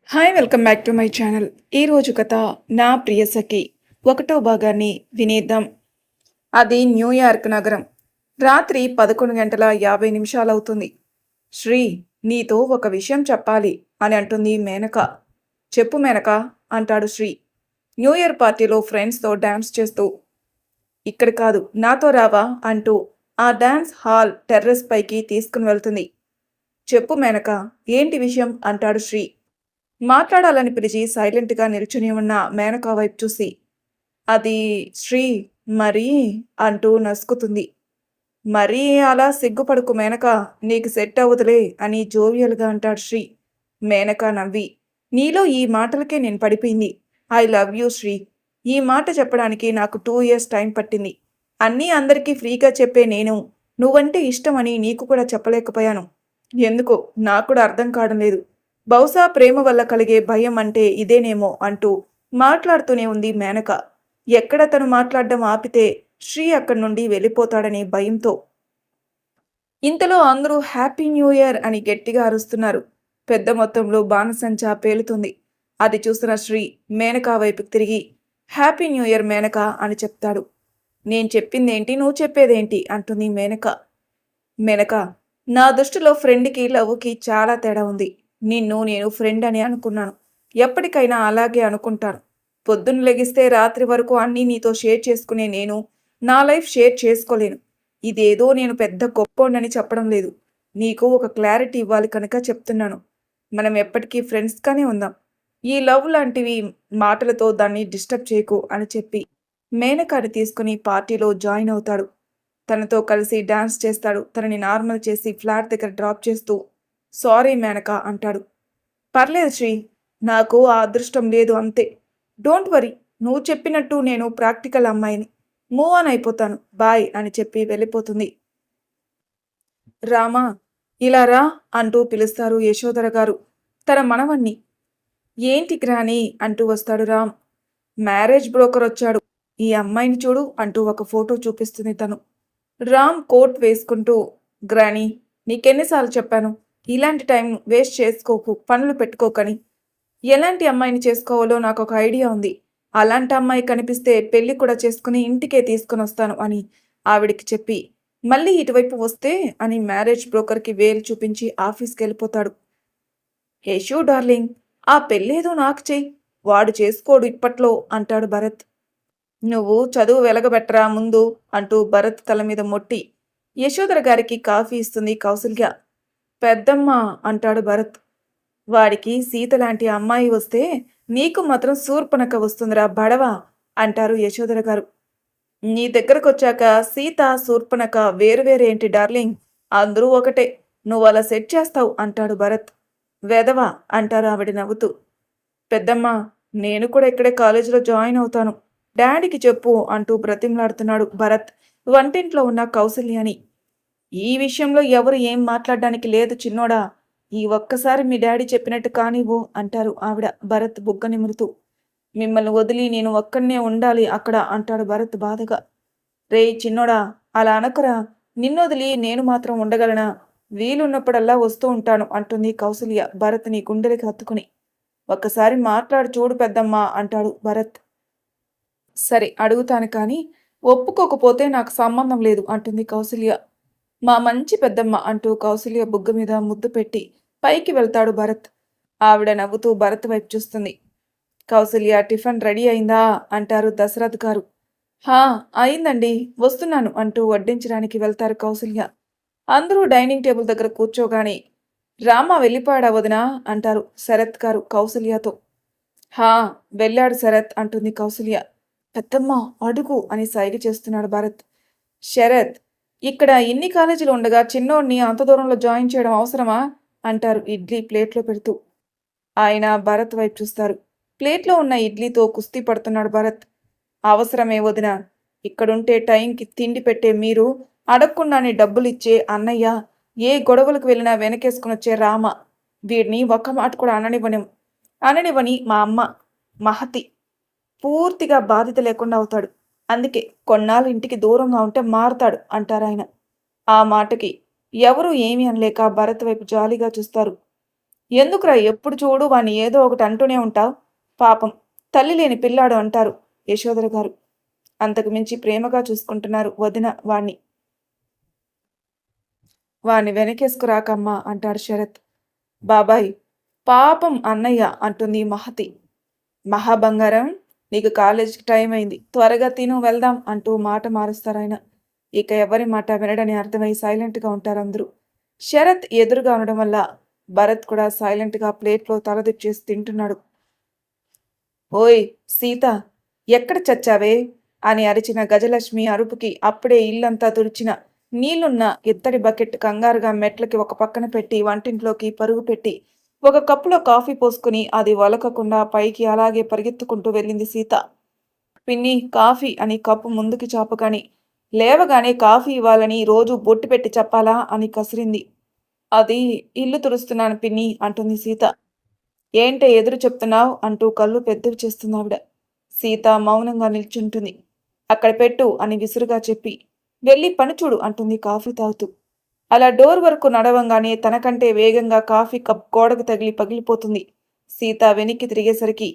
Hi welcome back to my channel. ఈరోజు కథ నా ప్రియ సఖి ఒకటో భాగాన్ని వినేద్దాం. అది న్యూయార్క్ నగరం. రాత్రి 11:50 అవుతుంది. శ్రీ, నీతో ఒక విషయం చెప్పాలి అని అంటుంది మేనక. చెప్పు మేనక అంటాడు శ్రీ. న్యూ ఇయర్ పార్టీలో ఫ్రెండ్స్తో డ్యాన్స్ చేస్తూ. ఇక్కడ కాదు, నాతో రావా అంటూ ఆ డ్యాన్స్ హాల్ టెర్రస్ పైకి తీసుకుని వెళ్తుంది. చెప్పు మేనక, ఏంటి విషయం అంటాడు శ్రీ. మాట్లాడాలని పిలిచి సైలెంట్గా నిల్చుని ఉన్న మేనకా వైపు చూసి, అది శ్రీ, మరీ అంటూ నసుకుతుంది. మరీ అలా సిగ్గుపడుకు మేనక, నీకు సెట్ అవ్వదులే అని జోవియల్గా అంటాడు శ్రీ. మేనక నవ్వి, నీలో ఈ మాటలకే నేను పడిపోయింది. I love you Shri. ఈ మాట చెప్పడానికి నాకు 2 years టైం పట్టింది. అన్నీ అందరికీ ఫ్రీగా చెప్పే నేను నువ్వంటే ఇష్టమని నీకు కూడా చెప్పలేకపోయాను. ఎందుకో నాకు కూడా అర్థం కావడం లేదు. బహుశా ప్రేమ వల్ల కలిగే భయం అంటే ఇదేనేమో అంటూ మాట్లాడుతూనే ఉంది మేనక. ఎక్కడ తను మాట్లాడడం ఆపితే శ్రీ అక్కడి నుండి వెళ్ళిపోతాడనే భయంతో. ఇంతలో అందరూ హ్యాపీ న్యూ ఇయర్ అని గట్టిగా అరుస్తున్నారు. పెద్ద మొత్తంలో బాణసంచా పేలుతుంది. అది చూసిన శ్రీ మేనక వైపుకి తిరిగి, హ్యాపీ న్యూ ఇయర్ మేనక అని చెప్తాడు. నేను చెప్పిందేంటి, నువ్వు చెప్పేదేంటి అంటుంది మేనక. మేనక, నా దృష్టిలో ఫ్రెండ్కి లవ్కి చాలా తేడా ఉంది. నిన్ను నేను ఫ్రెండ్ అని అనుకున్నాను. ఎప్పటికైనా అలాగే అనుకుంటాను. పొద్దున్న లెగిస్తే రాత్రి వరకు అన్నీ నీతో షేర్ చేసుకునే నేను నా లైఫ్ షేర్ చేసుకోలేను. ఇదేదో నేను పెద్ద గొప్పోండని చెప్పడం లేదు. నీకు ఒక క్లారిటీ ఇవ్వాలి కనుక చెప్తున్నాను. మనం ఎప్పటికీ ఫ్రెండ్స్గానే ఉందాం. ఈ లవ్ లాంటివి మాటలతో దాన్ని డిస్టర్బ్ చేయకు అని చెప్పి మేనకాని తీసుకుని పార్టీలో జాయిన్ అవుతాడు. తనతో కలిసి డాన్స్ చేస్తాడు. తనని నార్మల్ చేసి ఫ్లాట్ దగ్గర డ్రాప్ చేస్తూ, సారీ మేనక అంటాడు. పర్లేదు శ్రీ, నాకు ఆ అదృష్టం లేదు అంతే. డోంట్ వరీ, నువ్వు చెప్పినట్టు నేను ప్రాక్టికల్ అమ్మాయిని. మూవ్ ఆన్ అయిపోతాను, బాయ్ అని చెప్పి వెళ్ళిపోతుంది. రామా, ఇలా రా అంటూ పిలుస్తారు యశోధర గారు తన మనవణ్ణి. ఏంటి గ్రాని అంటూ వస్తాడు రామ్. మ్యారేజ్ బ్రోకర్ వచ్చాడు, ఈ అమ్మాయిని చూడు అంటూ ఒక ఫోటో చూపిస్తుంది తను. రామ్ కోట్ వేసుకుంటూ, గ్రాని, నీకెన్నిసార్లు చెప్పాను, ఇలాంటి టైం వేస్ట్ చేసుకోకు, పనులు పెట్టుకోకని. ఎలాంటి అమ్మాయిని చేసుకోవాలో నాకు ఒక ఐడియా ఉంది. అలాంటి అమ్మాయి కనిపిస్తే పెళ్లి కూడా చేసుకుని ఇంటికే తీసుకుని వస్తాను అని ఆవిడికి చెప్పి, మళ్ళీ ఇటువైపు వస్తే అని మ్యారేజ్ బ్రోకర్కి వేలు చూపించి ఆఫీస్కి వెళ్ళిపోతాడు. హేషూ డార్లింగ్, ఆ పెళ్ళేదో నాకు చెయ్యి, వాడు చేసుకోడు ఇప్పట్లో అంటాడు భరత్. నువ్వు చదువు వెలగబెట్టరా ముందు అంటూ భరత్ తల మీద మొట్టి యశోధర గారికి కాఫీ ఇస్తుంది కౌసల్య. పెద్దమ్మ అంటాడు భరత్. వాడికి సీత లాంటి అమ్మాయి వస్తే నీకు మాత్రం శూర్పణఖ వస్తుందిరా బడవా అంటారు యశోధర గారు. నీ దగ్గరకు వచ్చాక సీత శూర్పణఖ వేరువేరేంటి డార్లింగ్, అందరూ ఒకటే, నువ్వు అలా సెట్ చేస్తావు అంటాడు భరత్. వెదవా అంటారు ఆవిడ నవ్వుతూ. పెద్దమ్మ, నేను కూడా ఇక్కడే కాలేజీలో జాయిన్ అవుతాను, డాడీకి చెప్పు అంటూ బ్రతిమలాడుతున్నాడు భరత్ వంటింట్లో ఉన్న కౌసల్యాని. ఈ విషయంలో ఎవరు ఏం మాట్లాడడానికి లేదు చిన్నోడా, ఈ ఒక్కసారి మీ డాడీ చెప్పినట్టు కానివ్వు అంటారు ఆవిడ భరత్ బుగ్గ నిమురుతూ. మిమ్మల్ని వదిలి నేను ఒక్కడనే ఉండాలి అక్కడ అంటాడు భరత్ బాధగా. రేయ్ చిన్నోడా, అలా అనకరా, నిన్నొదిలి నేను మాత్రం ఉండగలనా, వీలున్నప్పుడల్లా వస్తూ ఉంటాను అంటుంది కౌసల్య భరత్ని గుండెలకి హత్తుకుని. ఒక్కసారి మాట్లాడు చూడు పెద్దమ్మ అంటాడు భరత్. సరే అడుగుతాను కానీ ఒప్పుకోకపోతే నాకు సంబంధం లేదు అంటుంది కౌసల్య. మా మంచి పెద్దమ్మ అంటూ కౌసల్య బుగ్గ మీద ముద్దు పెట్టి పైకి వెళ్తాడు భరత్. ఆవిడ నవ్వుతూ భరత్ వైపు చూస్తుంది. కౌసల్య, టిఫిన్ రెడీ అయిందా అంటారు దశరథ్ గారు. హా, అయిందండి, వస్తున్నాను అంటూ వడ్డించడానికి వెళ్తారు కౌసల్య. అందరూ డైనింగ్ టేబుల్ దగ్గర కూర్చోగానే, రామ వెళ్ళిపోయాడా వదినా అంటారు శరత్ గారు కౌసల్యతో. హా, వెళ్ళాడు శరత్ అంటుంది కౌసల్య. పెద్దమ్మ అడుగు అని సైగ చేస్తున్నాడు భరత్. శరత్, ఇక్కడ ఇన్ని కాలేజీలు ఉండగా చిన్నోడిని అంత దూరంలో జాయిన్ చేయడం అవసరమా అంటారు ఇడ్లీ ప్లేట్లో పెడుతూ. ఆయన భరత్ వైపు చూస్తారు. ప్లేట్లో ఉన్న ఇడ్లీతో కుస్తీ పడుతున్నాడు భరత్. అవసరమే వదిన, ఇక్కడుంటే టైంకి తిండి పెట్టే మీరు, అడగకుండానే డబ్బులిచ్చే అన్నయ్య, ఏ గొడవలకు వెళ్ళినా వెనకేసుకుని వచ్చే రామ, వీడిని ఒక్క మాట కూడా అననివని మా అమ్మ మహతి పూర్తిగా బాధ్యత లేకుండా అవుతాడు. అందుకే కొన్నాళ్ళు ఇంటికి దూరంగా ఉంటే మారుతాడు అంటారాయన. ఆ మాటకి ఎవరూ ఏమీ అనలేక భరత్ వైపు జాలిగా చూస్తారు. ఎందుకురా ఎప్పుడు చూడు వాణ్ణి ఏదో ఒకటి అంటూనే ఉంటావు? పాపం తల్లి లేని పిల్లాడు అంటారు యశోధర గారు. అంతకు మించి ప్రేమగా చూసుకుంటున్నారు వదిన వాణ్ణి. వాణ్ణి వెనకేసుకురాకమ్మా అంటాడు శరత్. బాబాయ్ పాపం అన్నయ్య అంటుంది మహతి. మహాబంగారం, నీకు కాలేజీకి టైం అయింది, త్వరగా తిను వెళ్దాం అంటూ మాట మారుస్తారాయన. ఇక ఎవరి మాట వినడని అర్థమై సైలెంట్గా ఉంటారు అందరూ. శరత్ ఎదురుగా ఉండడం వల్ల భరత్ కూడా సైలెంట్గా ప్లేట్లో తలదిచ్చేసి తింటున్నాడు. ఓయ్ సీత, ఎక్కడ చచ్చావే అని అరిచిన గజలక్ష్మి అరుపుకి అప్పుడే ఇల్లంతా తుడిచిన నీళ్లున్న ఇత్తడి బకెట్ కంగారుగా మెట్లకి ఒక పక్కన పెట్టి వంటింట్లోకి పరుగు పెట్టి ఒక కప్పులో కాఫీ పోసుకుని అది వలకకుండా పైకి అలాగే పరిగెత్తుకుంటూ వెళ్ళింది సీత. పిన్ని కాఫీ అని కప్పు ముందుకి చాపగాని లేవగానే కాఫీ ఇవ్వాలని రోజు బొట్టు పెట్టి చెప్పాలా అని కసిరింది. అది ఇల్లు తుడుస్తున్నాను పిన్ని అంటుంది సీత. ఏంటే ఎదురు చెప్తున్నావు అంటూ కళ్ళు పెద్దవి చేస్తున్నావిడ. సీత మౌనంగా నిల్చుంటుంది. అక్కడ పెట్టు అని విసురుగా చెప్పి వెళ్ళి పని చూడు అంటుంది కాఫీ తాగుతూ. అలా డోర్ వరకు నడవంగానే తనకంటే వేగంగా కాఫీ కప్ గోడకు తగిలి పగిలిపోతుంది. సీత వెనక్కి తిరిగేసరికి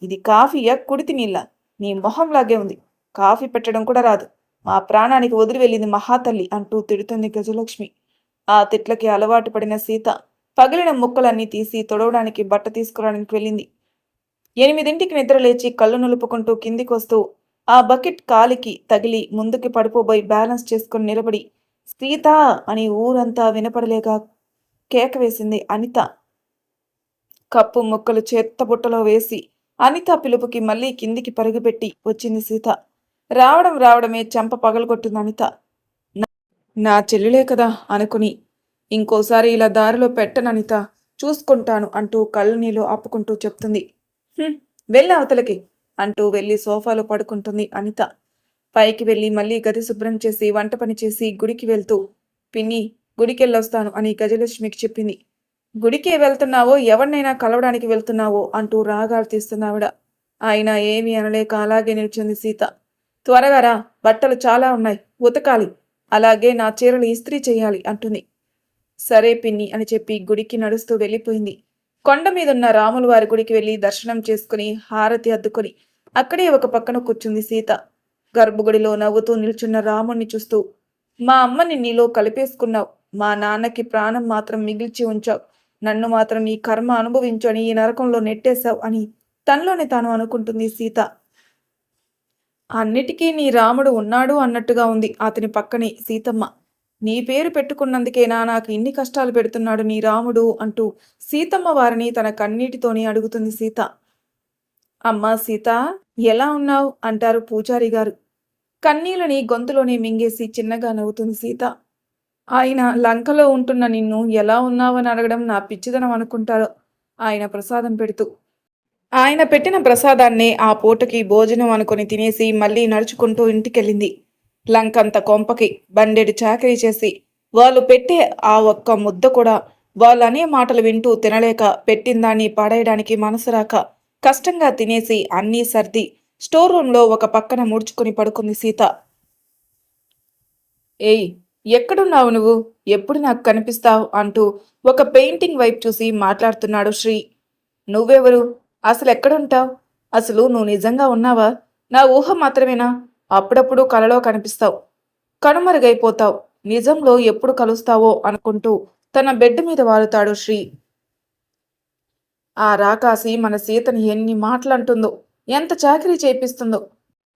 ఇది కాఫీయా కుడితి నీళ్ళ? నీ మొహంలాగే ఉంది, కాఫీ పెట్టడం కూడా రాదు, మా ప్రాణానికి వదిలి వెళ్ళింది మహాతల్లి అంటూ తిడుతుంది గజలక్ష్మి. ఆ తిట్లకి అలవాటు పడిన సీత పగిలిన ముక్కలన్నీ తీసి తొడవడానికి బట్ట తీసుకురావడానికి వెళ్ళింది. 8ంటికి నిద్రలేచి కళ్ళు నులుపుకుంటూ కిందికొస్తూ ఆ బకెట్ కాలికి తగిలి ముందుకి పడిపోబోయి బ్యాలెన్స్ చేసుకుని నిలబడి సీత అని ఊరంతా వినపడలేక కేక వేసింది అనిత. కప్పు ముక్కలు చేత్తబుట్టలో వేసి అనిత పిలుపుకి మళ్ళీ కిందికి పరుగుపెట్టి వచ్చింది సీత. రావడమే చెంప పగలగొట్టింది అనిత. నా చెల్లిలే కదా అనుకుని ఇంకోసారి ఇలా దారిలో పెట్టననిత, చూసుకుంటాను అంటూ కళ్ళు నీళ్ళు ఆపుకుంటూ చెప్తుంది. వెళ్ళి అవతలకి అంటూ వెళ్ళి సోఫాలో పడుకుంటుంది అనిత. పైకి వెళ్ళి మళ్ళీ గది శుభ్రం చేసి వంట పని చేసి గుడికి వెళ్తూ పిన్ని గుడికెళ్ళొస్తాను అని గజలక్ష్మికి చెప్పింది. గుడికే వెళ్తున్నావో ఎవరినైనా కలవడానికి వెళ్తున్నావో అంటూ రాగాలు తీస్తున్నావిడ. ఆయన ఏమీ అనలేక అలాగే నిల్చుంది సీత. త్వరగా రా, బట్టలు చాలా ఉన్నాయి, ఉతకాలి, అలాగే నా చీరలు ఇస్త్రీ చేయాలి అంటుంది. సరే పిన్ని అని చెప్పి గుడికి నడుస్తూ వెళ్ళిపోయింది. కొండ మీదున్న రాముల వారి గుడికి వెళ్ళి దర్శనం చేసుకుని హారతి అద్దుకొని అక్కడే ఒక పక్కన కూర్చుంది సీత. గర్భగుడిలో నవ్వుతూ నిల్చున్న రాముణ్ణి చూస్తూ మా అమ్మని నీలో కలిపేసుకున్నావు, మా నాన్నకి ప్రాణం మాత్రం మిగిల్చి ఉంచావు, నన్ను మాత్రం ఈ కర్మ అనుభవించని ఈ నరకంలో నెట్టేశావు అని తనలోనే తాను అనుకుంటుంది సీత. అన్నిటికీ నీ రాముడు ఉన్నాడు అన్నట్టుగా ఉంది అతని పక్కనే సీతమ్మ. నీ పేరు పెట్టుకున్నందుకేనా నాకు ఇన్ని కష్టాలు పెడుతున్నాడు నీ రాముడు అంటూ సీతమ్మ వారిని తన కన్నీటితోనే అడుగుతుంది సీత. అమ్మా సీత, ఎలా ఉన్నావు అంటారు పూజారి గారు. కన్నీళ్ళని గొంతులోనే మింగేసి చిన్నగా నవ్వుతుంది సీత. ఆయన లంకలో ఉంటున్న నిన్ను ఎలా ఉన్నావని అడగడం నా పిచ్చిదనం అనుకుంటారు ఆయన ప్రసాదం పెడుతూ. ఆయన పెట్టిన ప్రసాదాన్నే ఆ పూటకి భోజనం అనుకుని తినేసి మళ్ళీ నడుచుకుంటూ ఇంటికెళ్ళింది. లంకంత కొంపకి బండెడు చాకరీ చేసి వాళ్ళు పెట్టే ఆ ఒక్క ముద్ద కూడా వాళ్ళనే మాటలు వింటూ తినలేక పెట్టిందాన్ని పడేయడానికి మనసు రాక కష్టంగా తినేసి అన్నీ సర్ది స్టోర్ రూంలో ఒక పక్కన ముడుచుకుని పడుకుంది సీత. ఏయ్, ఎక్కడున్నావు నువ్వు, ఎప్పుడు నాకు కనిపిస్తావు అంటూ ఒక పెయింటింగ్ వైపు చూసి మాట్లాడుతున్నాడు శ్రీ. నువ్వెవరు, అసలు ఎక్కడుంటావు, అసలు నువ్వు నిజంగా ఉన్నావా, నా ఊహ మాత్రమేనా, అప్పుడప్పుడు కలలో కనిపిస్తావు, కనుమరుగైపోతావు, నిజంలో ఎప్పుడు కలుస్తావో అనుకుంటూ తన బెడ్ మీద వాలుతాడు శ్రీ. ఆ రాకాసి మన సీతని ఎన్ని మాటలంటుందో, ఎంత చాకరీ చేపిస్తుందో.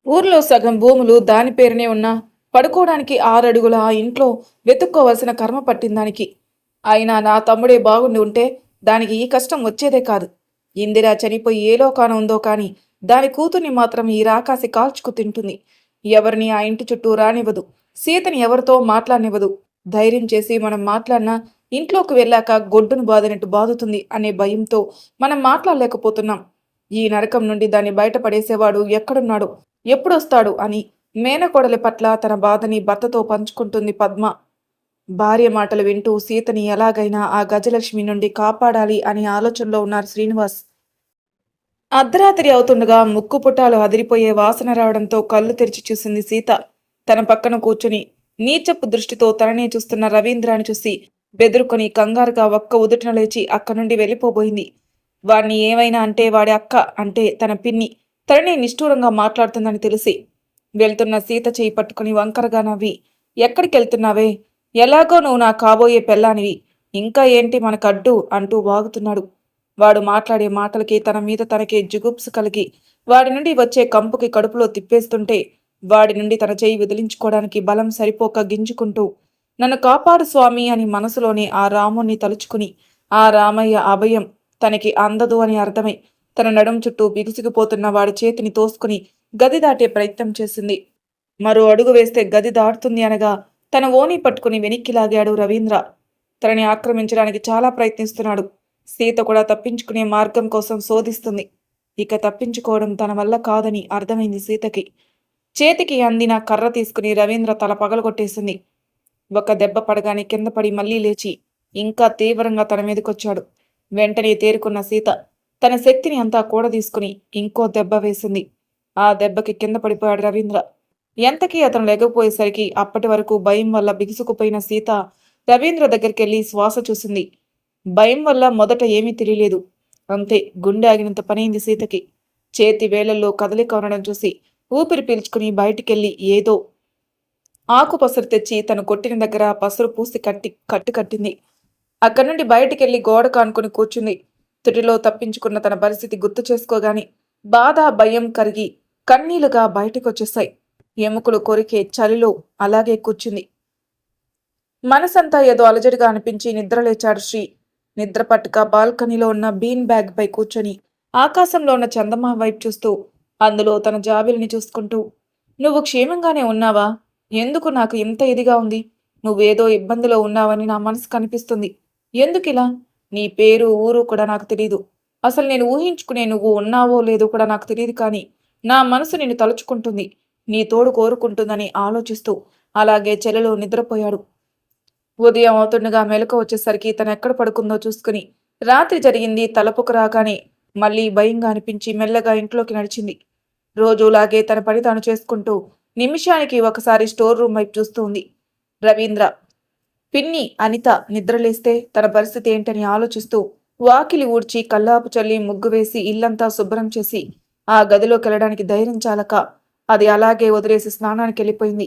ఊర్లో సగం భూములు దాని పేరునే ఉన్నా పడుకోవడానికి 6 అడుగుల ఆ ఇంట్లో వెతుక్కోవలసిన కర్మ పట్టిందానికి. అయినా నా తమ్ముడే బాగుండి ఉంటే దానికి ఈ కష్టం వచ్చేదే కాదు. ఇందిరా చనిపోయి ఏ లోకాన ఉందో కాని దాని కూతుర్ని మాత్రం ఈ రాకాసి కాల్చుకు తింటుంది. ఎవరిని ఆ ఇంటి చుట్టూ రానివ్వదు, సీతని ఎవరితో మాట్లాడనివ్వదు. ధైర్యం చేసి మనం మాట్లాడినా ఇంట్లోకి వెళ్ళాక గొడ్డును బాదినట్టు బాదుతుంది అనే భయంతో మనం మాట్లాడలేకపోతున్నాం. ఈ నరకం నుండి దాన్ని బయటపడేసేవాడు ఎక్కడున్నాడు, ఎప్పుడొస్తాడు అని మేనకోడలి పట్ల తన బాధని భర్తతో పంచుకుంటుంది పద్మ. భార్య మాటలు వింటూ సీతని ఎలాగైనా ఆ గజలక్ష్మి నుండి కాపాడాలి అనే ఆలోచనలో ఉన్నారు శ్రీనివాస్. అర్ధరాత్రి అవుతుండగా ముక్కు పుట్టాలు అదిరిపోయే వాసన రావడంతో కళ్ళు తెరిచి చూసింది సీత. తన పక్కన కూర్చుని నీచపు దృష్టితో తననే చూస్తున్న రవీంద్రాన్ని చూసి బెదురుకొని కంగారుగా ఒక్క ఉదుటన లేచి అక్కడి నుండి వెళ్ళిపోబోయింది. వాడిని ఏమైనా అంటే వాడి అక్క అంటే తన పిన్ని తనని నిష్ఠూరంగా మాట్లాడుతుందని తెలిసి వెళ్తున్న సీత చేయి పట్టుకుని వంకరగా నవ్వి, ఎక్కడికెళ్తున్నావే? ఎలాగో నువ్వు నా కాబోయే పెళ్ళానివి. ఇంకా ఏంటి మనకడ్డు అంటూ వాగుతున్నాడు. వాడు మాట్లాడే మాటలకి తన మీద తనకే జుగుప్సు కలిగి వాడి నుండి వచ్చే కంపుకి కడుపులో తిప్పేస్తుంటే వాడి నుండి తన చేయి విదిలించుకోవడానికి బలం సరిపోక గింజుకుంటూ, నన్ను కాపాడు స్వామి అని మనసులోనే ఆ రాముణ్ణి తలుచుకుని, ఆ రామయ్య అభయం తనకి అందదు అని అర్థమై తన నడుం చుట్టూ బిగుసిగిపోతున్న వాడి చేతిని తోసుకుని గది దాటే ప్రయత్నం చేసింది. మరో అడుగు వేస్తే గది దాటుతుంది అనగా తన ఓని పట్టుకుని వెనక్కి లాగాడు రవీంద్ర. తనని ఆక్రమించడానికి చాలా ప్రయత్నిస్తున్నాడు. సీత కూడా తప్పించుకునే మార్గం కోసం శోధిస్తుంది. ఇక తప్పించుకోవడం తన వల్ల కాదని అర్థమైంది సీతకి. చేతికి అందిన కర్ర తీసుకుని రవీంద్ర తల పగలగొట్టేసింది. ఒక దెబ్బ పడగానే కింద పడి మళ్లీ లేచి ఇంకా తీవ్రంగా తన మీదకొచ్చాడు. వెంటనే తేరుకున్న సీత తన శక్తిని అంతా కూడదీసుకుని ఇంకో దెబ్బ వేసింది. ఆ దెబ్బకి కింద పడిపోయాడు రవీంద్ర. ఎంతకీ అతను లెగపోయేసరికి అప్పటి వరకు భయం వల్ల బిగుసుకుపోయిన సీత రవీంద్ర దగ్గరికెళ్లి శ్వాస చూసింది. భయం వల్ల మొదట ఏమీ తెలియలేదు. అంతే, గుండె ఆగినంత పనైంది సీతకి. చేతి వేళ్లల్లో కదలిక ఉండడం చూసి ఊపిరి పీల్చుకుని బయటికెళ్లి ఏదో ఆకు పసరు తెచ్చి తను కొట్టిన దగ్గర పసరు పూసి కట్టింది. అక్కడి నుండి బయటికెళ్లి గోడ కానుకుని కూర్చుంది. తుడిలో తప్పించుకున్న తన పరిస్థితి గుర్తు చేసుకోగాని బాధ భయం కరిగి కన్నీళ్లుగా బయటకొచ్చేశాయి. ఎముకలు కొరికే చలిలో అలాగే కూర్చుంది. మనసంతా ఏదో అలజడిగా అనిపించి నిద్రలేచాడు శ్రీ. నిద్ర పట్టుక బాల్కనీలో ఉన్న బీన్ బ్యాగ్ పై కూర్చొని ఆకాశంలో ఉన్న చందమామ వైపు చూస్తూ అందులో తన జాబిలిని చూసుకుంటూ, నువ్వు క్షేమంగానే ఉన్నావా? ఎందుకు నాకు ఇంత ఇదిగా ఉంది? నువ్వేదో ఇబ్బందిలో ఉన్నావని నా మనసు కనిపిస్తుంది. ఎందుకిలా? నీ పేరు ఊరు కూడా నాకు తెలీదు. అసలు నేను ఊహించుకునే నువ్వు ఉన్నావో లేదో కూడా నాకు తెలియదు. కానీ నా మనసు నిన్ను తలుచుకుంటుంది, నీ తోడు కోరుకుంటుందని ఆలోచిస్తూ అలాగే చెలలో నిద్రపోయాడు. ఉదయం అవుతుండగా మెలకు వచ్చేసరికి తనెక్కడ పడుకుందో చూసుకుని రాత్రి జరిగింది తలపుకు రాగానే మళ్ళీ భయంగా అనిపించి మెల్లగా ఇంట్లోకి నడిచింది. రోజులాగే తన పని తాను చేసుకుంటూ నిమిషానికి ఒకసారి స్టోర్ రూమ్ వైపు చూస్తూ ఉంది. రవీంద్ర, పిన్ని అనిత నిద్రలేస్తే తన పరిస్థితి ఏంటని ఆలోచిస్తూ వాకిలి ఊడ్చి కల్లాపు చల్లి ముగ్గు వేసి ఇల్లంతా శుభ్రం చేసి ఆ గదిలోకి వెళ్ళడానికి ధైర్యం చాలక అది అలాగే వదిలేసి స్నానానికి వెళ్ళిపోయింది.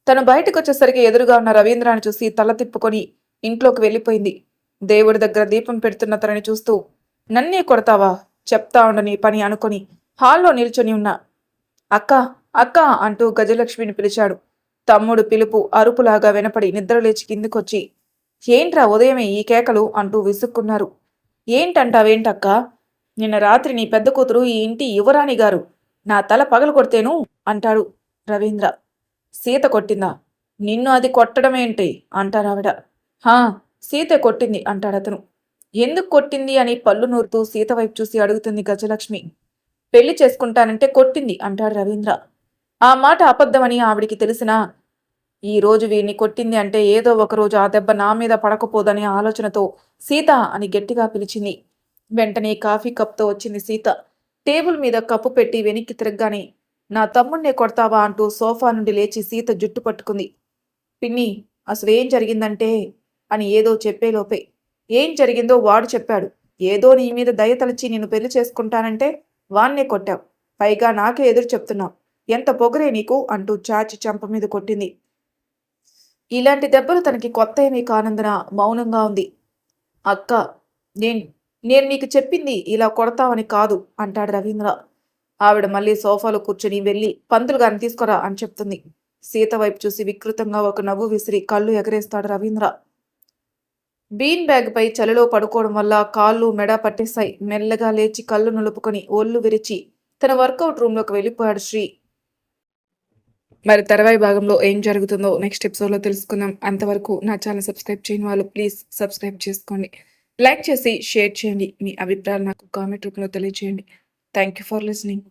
తను బయటకొచ్చేసరికి ఎదురుగా ఉన్న రవీంద్రాన్ని చూసి తల తిప్పుకొని ఇంట్లోకి వెళ్ళిపోయింది. దేవుడి దగ్గర దీపం పెడుతున్న తనని చూస్తూ, నన్నే కొడతావా? చెప్తా ఉండని పని అనుకొని హాల్లో నిల్చొని ఉన్న అక్క అక్క అంటూ గజలక్ష్మిని పిలిచాడు. తమ్ముడు పిలుపు అరుపులాగా వినపడి నిద్రలేచి కిందికొచ్చి, ఏంట్రా ఉదయమే ఈ కేకలు అంటూ విసుక్కున్నారు. ఏంటంటావేంటక్క? నిన్న రాత్రి నీ పెద్ద కూతురు ఈ ఇంటి యువరాణి గారు నా తల పగలు కొడితేను అంటాడు రవీంద్ర. సీత కొట్టిందా? నిన్ను అది కొట్టడమేంటి అంటారావిడ. హా, సీత కొట్టింది అంటాడతను. ఎందుకు కొట్టింది అని పళ్ళు నూరుతూ సీత వైపు చూసి అడుగుతుంది గజలక్ష్మి. పెళ్లి చేసుకుంటానంటే కొట్టింది అంటాడు రవీంద్ర. ఆ మాట అబద్ధమని ఆవిడికి తెలిసినా ఈ రోజు వీరిని కొట్టింది అంటే ఏదో ఒకరోజు ఆ దెబ్బ నా మీద పడకపోదనే ఆలోచనతో సీత అని గట్టిగా పిలిచింది. వెంటనే కాఫీ కప్తో వచ్చింది సీత. టేబుల్ మీద కప్పు పెట్టి వెనక్కి తిరగగానే, నా తమ్ముణ్ణే కొడతావా అంటూ సోఫా నుండి లేచి సీత జుట్టు పట్టుకుంది. పిన్ని, అసలేం జరిగిందంటే అని ఏదో చెప్పేలోపే ఏం జరిగిందో వాడు చెప్పాడు. ఏదో నీ మీద దయ తలచి నిన్ను పెళ్లి చేసుకుంటానంటే వాన్నే కొట్టావు. పైగా నాకే ఎదురు చెప్తున్నావు. ఎంత పొగరే నీకు అంటూ చాచి చంప మీద కొట్టింది. ఇలాంటి దెబ్బలు తనకి కొత్త ఏమీ కానందున మౌనంగా ఉంది. అక్క, నేను నేను నీకు చెప్పింది ఇలా కొడతావని కాదు అంటాడు రవీంద్ర. ఆవిడ మళ్ళీ సోఫాలో కూర్చుని వెళ్ళి పంతులు గారిని తీసుకురా అని చెప్తుంది. సీత వైపు చూసి వికృతంగా ఒక నవ్వు విసిరి కళ్ళు ఎగరేస్తాడు రవీంద్ర. బీన్ బ్యాగ్ పై చలిలో పడుకోవడం వల్ల కాళ్ళు మెడ పట్టేశాయి. మెల్లగా లేచి కళ్ళు నులుపుకొని ఒళ్ళు విరిచి తన వర్కౌట్ రూమ్లోకి వెళ్ళిపోయాడు శ్రీ. మరి తర్వాయి భాగంలో ఏం జరుగుతుందో నెక్స్ట్ ఎపిసోడ్లో తెలుసుకుందాం. అంతవరకు నా ఛానల్ సబ్స్క్రైబ్ చేయని వాళ్ళు ప్లీజ్ సబ్స్క్రైబ్ చేసుకోండి. లైక్ చేసి షేర్ చేయండి. మీ అభిప్రాయాలు నాకు కామెంట్ రూపంలో తెలియజేయండి. Thank you for listening.